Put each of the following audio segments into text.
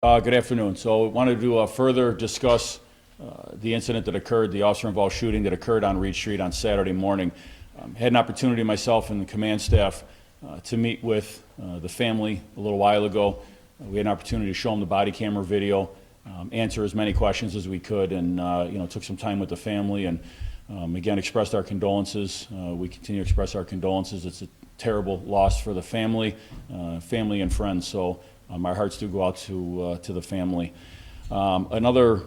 Good afternoon. So I wanted to further discuss the incident that occurred, the officer-involved shooting that occurred on Reed Street on Saturday morning. Had an opportunity myself and the command staff to meet with the family a little while ago. We had an opportunity to show them the body camera video, answer as many questions as we could, and took some time with the family and again expressed our condolences. We continue to express our condolences. It's a terrible loss for the family and friends. So our hearts do go out to the family. Another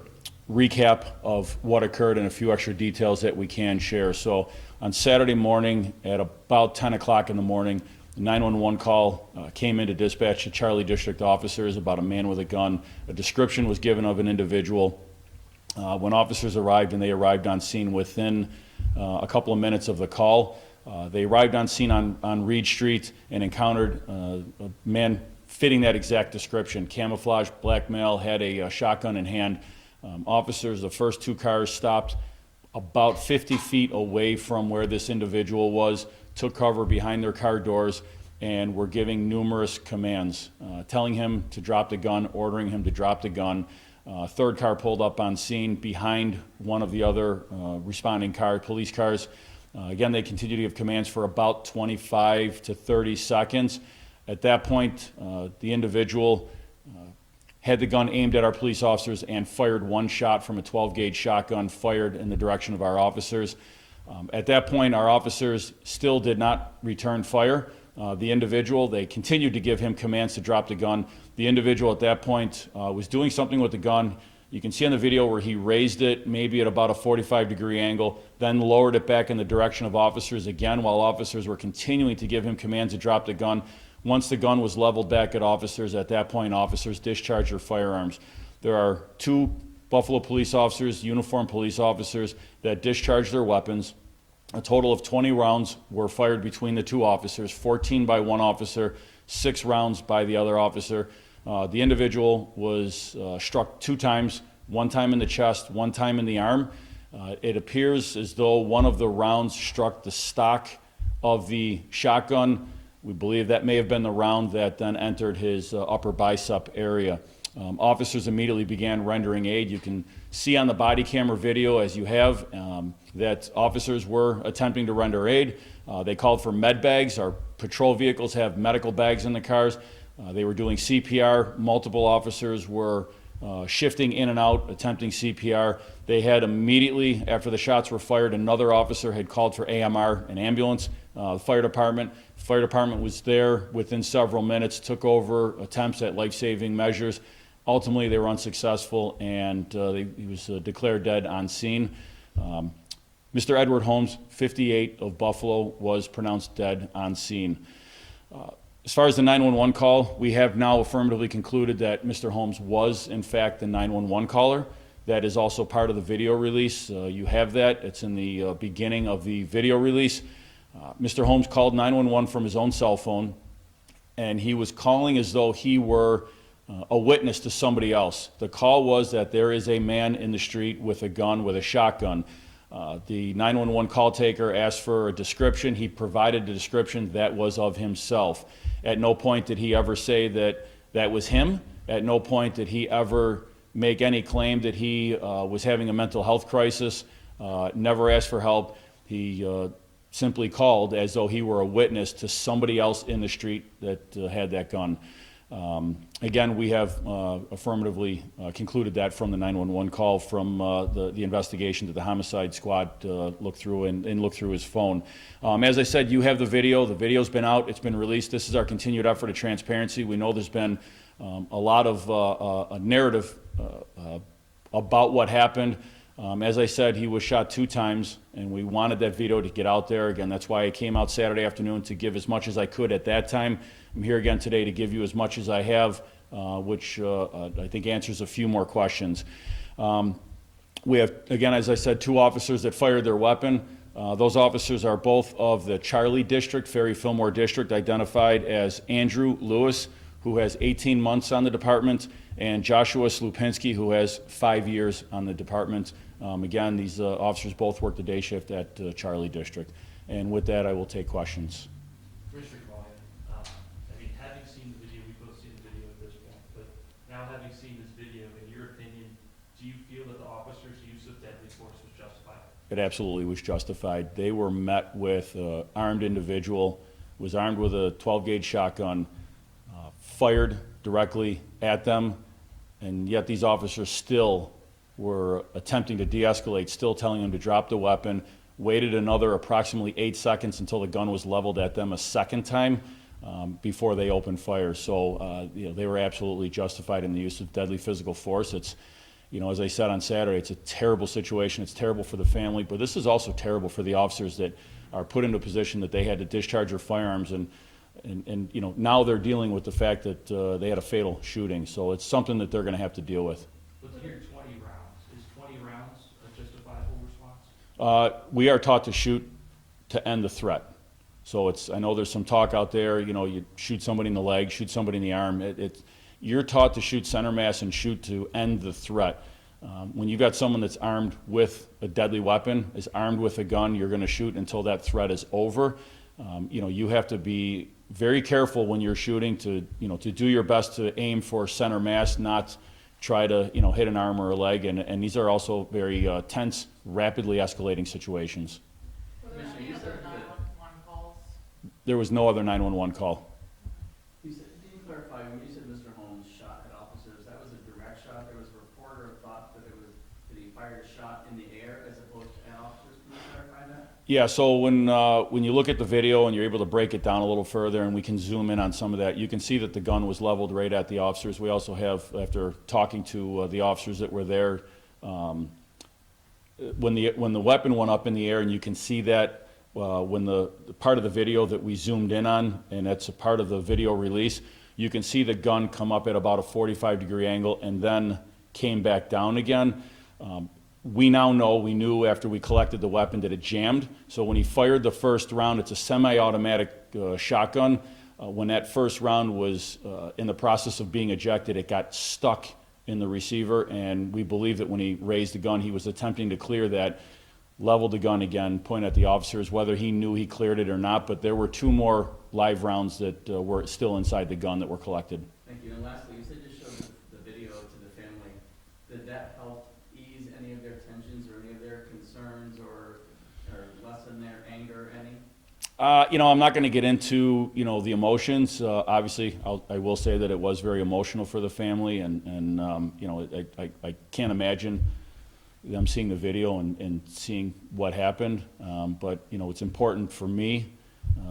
recap of what occurred and a few extra details that we can share. So on Saturday morning at about 10 o'clock in the morning, the 911 call came into dispatch to Charlie District officers about a man with a gun. A description was given of an individual. When officers arrived, and they arrived on scene within a couple of minutes of the call, they arrived on scene on Reed Street and encountered a man fitting that exact description. Camouflage, black male, had a shotgun in hand. Officers, the first two cars stopped about 50 feet away from where this individual was, took cover behind their car doors, and were giving numerous commands, telling him to drop the gun, ordering him to drop the gun. Third car pulled up on scene behind one of the other responding police cars. Again, they continued to give commands for about 25 to 30 seconds. At that point, the individual had the gun aimed at our police officers and fired one shot from a 12-gauge shotgun fired in the direction of our officers. At that point, our officers still did not return fire. The individual, they continued to give him commands to drop the gun. The individual at that point was doing something with the gun. You can see on the video where he raised it maybe at about a 45-degree angle, then lowered it back in the direction of officers again while officers were continuing to give him commands to drop the gun. Once the gun was leveled back at officers, at that point, officers discharged their firearms. There are two Buffalo police officers, uniformed police officers, that discharged their weapons. A total of 20 rounds were fired between the two officers, 14 by one officer, 6 rounds by the other officer. The individual was struck 2 times, 1 time in the chest, 1 time in the arm. It appears as though one of the rounds struck the stock of the shotgun. We believe that may have been the round that then entered his upper bicep area. Officers immediately began rendering aid. You can see on the body camera video, as you have, that officers were attempting to render aid. They called for med bags. Our patrol vehicles have medical bags in the cars. They were doing CPR. Multiple officers were shifting in and out, attempting CPR. They had immediately, after the shots were fired, another officer had called for AMR, an ambulance. The fire department was there within several minutes, took over attempts at life-saving measures. Ultimately, they were unsuccessful, and he was declared dead on scene. Mr. Edward Holmes, 58, of Buffalo, was pronounced dead on scene. As far as the 911 call, we have now affirmatively concluded that Mr. Holmes was, in fact, the 911 caller. That is also part of the video release. You have that. It's in the beginning of the video release. Mr. Holmes called 911 from his own cell phone, and he was calling as though he were a witness to somebody else. The call was that there is a man in the street with a gun, with a shotgun. The 911 call taker asked for a description. He provided the description that was of himself. At no point did he ever say that that was him. At no point did he ever make any claim that he was having a mental health crisis. Never asked for help. He simply called as though he were a witness to somebody else in the street that had that gun. Again, we have affirmatively concluded that from the 911 call, from the investigation that the homicide squad looked through and looked through his phone. As I said, you have the video. The video's been out. It's been released. This is our continued effort of transparency. We know there's been a lot of a narrative about what happened. As I said, he was shot 2 times, and we wanted that video to get out there. Again, that's why I came out Saturday afternoon to give as much as I could at that time. I'm here again today to give you as much as I have, which I think answers a few more questions. We have, again, as I said, 2 officers that fired their weapon. Those officers are both of the Charlie District, Ferry Fillmore District, identified as Andrew Lewis, who has 18 months on the department, and Joshua Slupinski, who has 5 years on the department. Again, these officers both work the day shift at Charlie District. And with that, I will take questions. Commissioner Gramaglia, having seen the video, we both seen the video at this point, but now having seen seen this video, in your opinion, do you feel that the officer's use of deadly force was justified? It absolutely was justified. They were met with an armed individual, was armed with a 12-gauge shotgun, fired directly at them, and yet these officers still were attempting to de-escalate, still telling them to drop the weapon, waited another approximately 8 seconds until the gun was leveled at them a second time before they opened fire. So they were absolutely justified in the use of deadly physical force. It's, as I said on Saturday, it's a terrible situation. It's terrible for the family, but this is also terrible for the officers that are put into a position that they had to discharge their firearms, and now they're dealing with the fact that they had a fatal shooting. So it's something that they're going to have to deal with. But to hear 20 rounds, is 20 rounds a justifiable response? We are taught to shoot to end the threat. So I know there's some talk out there, you shoot somebody in the leg, shoot somebody in the arm. You're taught to shoot center mass and shoot to end the threat. When you've got someone that's armed with a deadly weapon, is armed with a gun, you're going to shoot until that threat is over. You have to be very careful when you're shooting to do your best to aim for center mass, not try to, hit an arm or a leg. And these are also very tense, rapidly escalating situations. Were there any other 911 calls? There was no other 911 call. Can you clarify, when you said Mr. Holmes shot at officers, that was a direct shot? There was a reporter who thought that he fired a shot in the air as opposed to at officers. Can you clarify that? Yeah, so when you look at the video and you're able to break it down a little further, and we can zoom in on some of that, you can see that the gun was leveled right at the officers. We also have, after talking to the officers that were there, when the weapon went up in the air, and you can see that when the part of the video that we zoomed in on, and that's a part of the video release, you can see the gun come up at about a 45-degree angle and then came back down again. We now know, we knew after we collected the weapon that it jammed. So when he fired the first round, it's a semi-automatic shotgun. When that first round was in the process of being ejected, it got stuck in the receiver, and we believe that when he raised the gun, he was attempting to clear that, leveled the gun again, point at the officers, whether he knew he cleared it or not, but there were 2 more live rounds that were still inside the gun that were collected. Thank you. And lastly, you said you showed the video to the family. Did that help ease any of their tensions or any of their concerns or lessen their anger any? I'm not going to get into, the emotions. Obviously, I will say that it was very emotional for the family, and I can't imagine them seeing the video and seeing what happened. But, it's important for me,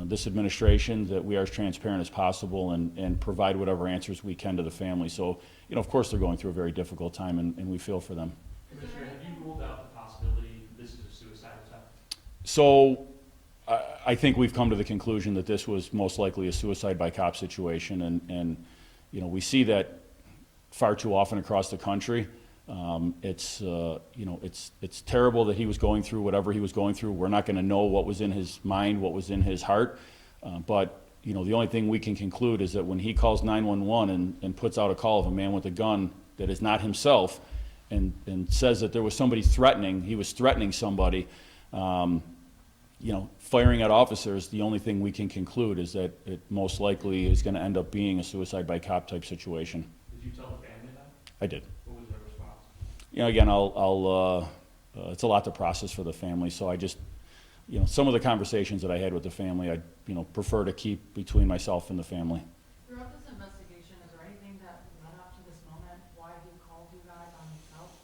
this administration, that we are as transparent as possible and provide whatever answers we can to the family. So, of course, they're going through a very difficult time, and we feel for them. Commissioner, have you ruled out the possibility that this is a suicide attempt? So I think we've come to the conclusion that this was most likely a suicide by cop situation, and we see that far too often across the country. It's terrible that he was going through whatever he was going through. We're not going to know what was in his mind, what was in his heart, but the only thing we can conclude is that when he calls 911 and puts out a call of a man with a gun that is not himself, and says that there was somebody threatening, he was threatening somebody, firing at officers, the only thing we can conclude is that it most likely is going to end up being a suicide by cop type situation. Did you tell the family that? I did. What was their response? Again, it's a lot to process for the family, so I just, some of the conversations that I had with the family, I, prefer to keep between myself and the family. Throughout this investigation, is there anything that led up to this moment, why he called you guys on himself?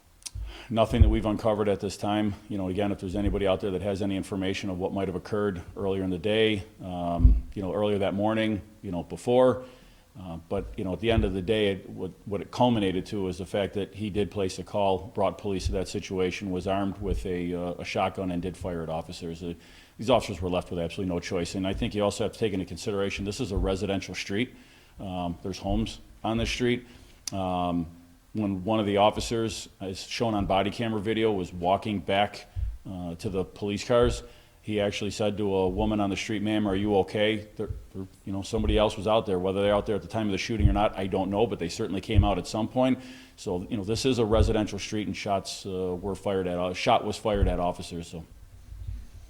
Nothing that we've uncovered at this time. Again, if there's anybody out there that has any information of what might have occurred earlier in the day, earlier that morning, before. But at the end of the day, what it culminated to was the fact that he did place a call, brought police to that situation, was armed with a shotgun, and did fire at officers. These officers were left with absolutely no choice. And I think you also have to take into consideration, this is a residential street. There's homes on this street. When one of the officers, as shown on body camera video, was walking back to the police cars, he actually said to a woman on the street, "Ma'am, are you okay?" Somebody else was out there. Whether they're out there at the time of the shooting or not, I don't know, but they certainly came out at some point. So, this is a residential street, and shot was fired at officers. So.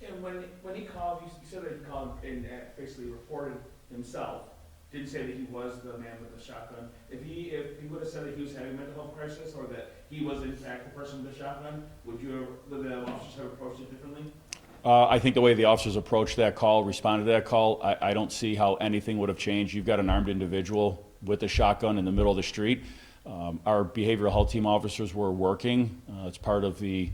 And when he called, you said that he called and basically reported himself. didn't say that he was the man with the shotgun. If he would have said that he was having a mental health crisis or that he was in fact the person with the shotgun, would the officers have approached it differently? I think the way the officers approached that call, responded to that call, I don't see how anything would have changed. You've got an armed individual with a shotgun in the middle of the street. Our behavioral health team officers were working. It's part of the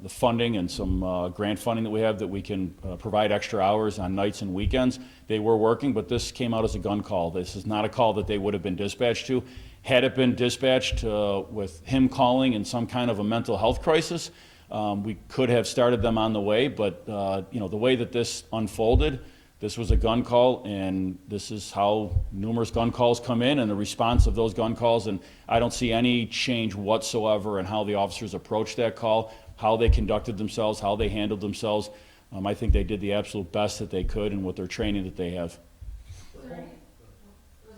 funding and some grant funding that we have that we can provide extra hours on nights and weekends. They were working, but this came out as a gun call. This is not a call that they would have been dispatched to. Had it been dispatched with him calling in some kind of a mental health crisis, we could have started them on the way, but the way that this unfolded, this was a gun call, and this is how numerous gun calls come in and the response of those gun calls, and I don't see any change whatsoever in how the officers approached that call, how they conducted themselves, how they handled themselves. I think they did the absolute best that they could and with their training that they have. Was there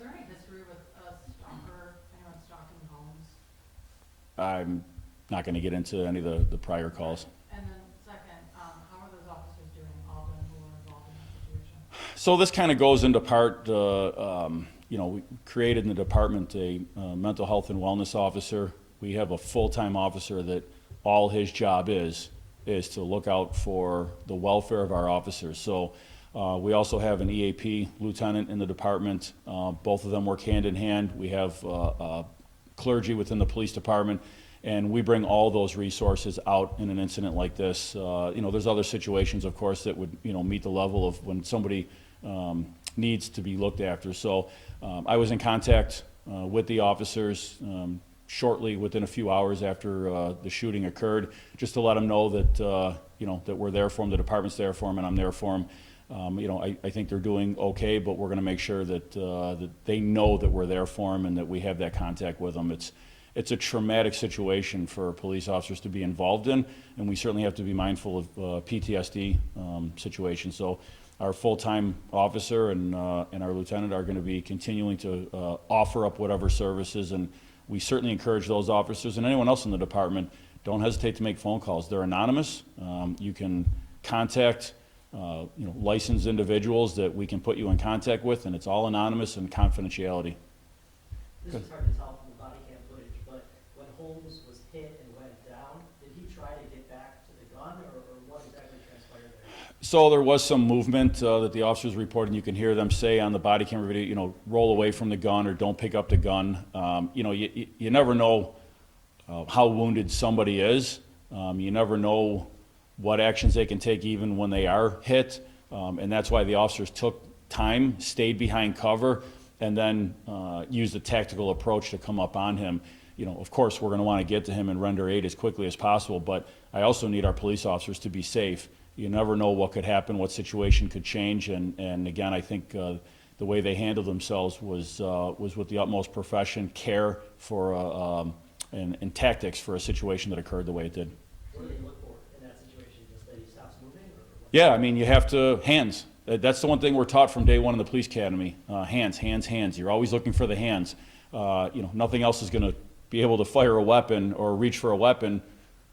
any history with a stalker, anyone stalking homes? I'm not going to get into any of the prior calls. And then second, how are those officers doing, all of them who were involved in that situation? So this kind of goes into part, we created in the department a mental health and wellness officer. We have a full-time officer that all his job is to look out for the welfare of our officers. So we also have an EAP lieutenant in the department. Both of them work hand in hand. We have clergy within the police department, and we bring all those resources out in an incident like this. There's other situations, of course, that would meet the level of when somebody needs to be looked after. So I was in contact with the officers shortly, within a few hours after the shooting occurred, just to let them know that that we're there for them, the department's there for them, and I'm there for them. I think they're doing okay, but we're going to make sure that that they know that we're there for them and that we have that contact with them. It's a traumatic situation for police officers to be involved in, and we certainly have to be mindful of PTSD situations. So our full-time officer and our lieutenant are going to be continuing to offer up whatever services, and we certainly encourage those officers and anyone else in the department, don't hesitate to make phone calls. They're anonymous. You can contact licensed individuals that we can put you in contact with, and it's all anonymous and confidentiality. This is hard to tell from the body cam footage, but when Holmes was hit and went down, did he try to get back to the gun, or what exactly transpired there? So there was some movement that the officers reported, and you can hear them say on the body camera video, roll away from the gun or don't pick up the gun. You never know how wounded somebody is. You never know what actions they can take even when they are hit, and that's why the officers took time, stayed behind cover, and then used a tactical approach to come up on him. Of course, we're going to want to get to him and render aid as quickly as possible, but I also need our police officers to be safe. You never know what could happen, what situation could change, and again, I think the way they handled themselves was with the utmost profession, care for and tactics for a situation that occurred the way it did. What do they look for in that situation? Just that he stops moving? Or what? Yeah, I mean, you have to, hands. That's the one thing we're taught from day one in the police academy. Hands, hands, hands. You're always looking for the hands. Nothing else is going to be able to fire a weapon or reach for a weapon.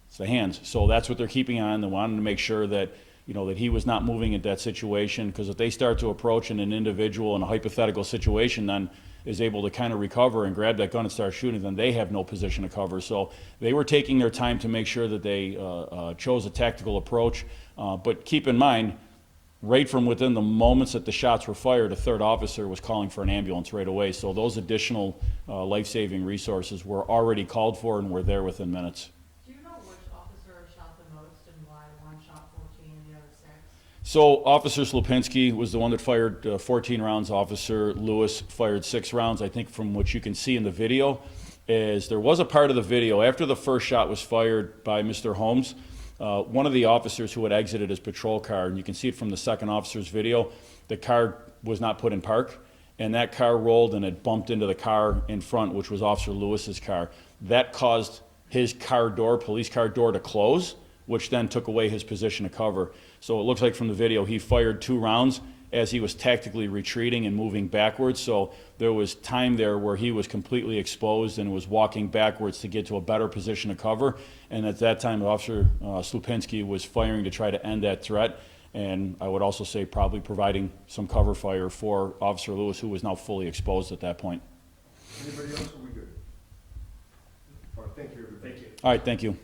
It's the hands. So that's what they're keeping on. They wanted to make sure that, that he was not moving in that situation, because if they start to approach an individual in a hypothetical situation, then is able to kind of recover and grab that gun and start shooting, then they have no position to cover. So they were taking their time to make sure that they chose a tactical approach. But keep in mind, right from within the moments that the shots were fired, a third officer was calling for an ambulance right away. So those additional life-saving resources were already called for and were there within minutes. Do you know which officer shot the most and why one shot 14 and the other 6? So Officer Slupinski was the one that fired 14 rounds. Officer Lewis fired 6 rounds. I think from what you can see in the video is there was a part of the video after the first shot was fired by Mr. Holmes. One of the officers who had exited his patrol car, and you can see it from the second officer's video, the car was not put in park, and that car rolled and it bumped into the car in front, which was Officer Lewis's car. That caused his car door, police car door, to close, which then took away his position to cover. So it looks like from the video he fired 2 rounds as he was tactically retreating and moving backwards. So there was time there where he was completely exposed and was walking backwards to get to a better position to cover. And at that time, Officer Slupinski was firing to try to end that threat. and I would also say probably providing some cover fire for Officer Lewis, who was now fully exposed at that point. Anybody else, or we good? All right, thank you, everybody. Thank you. All right, thank you.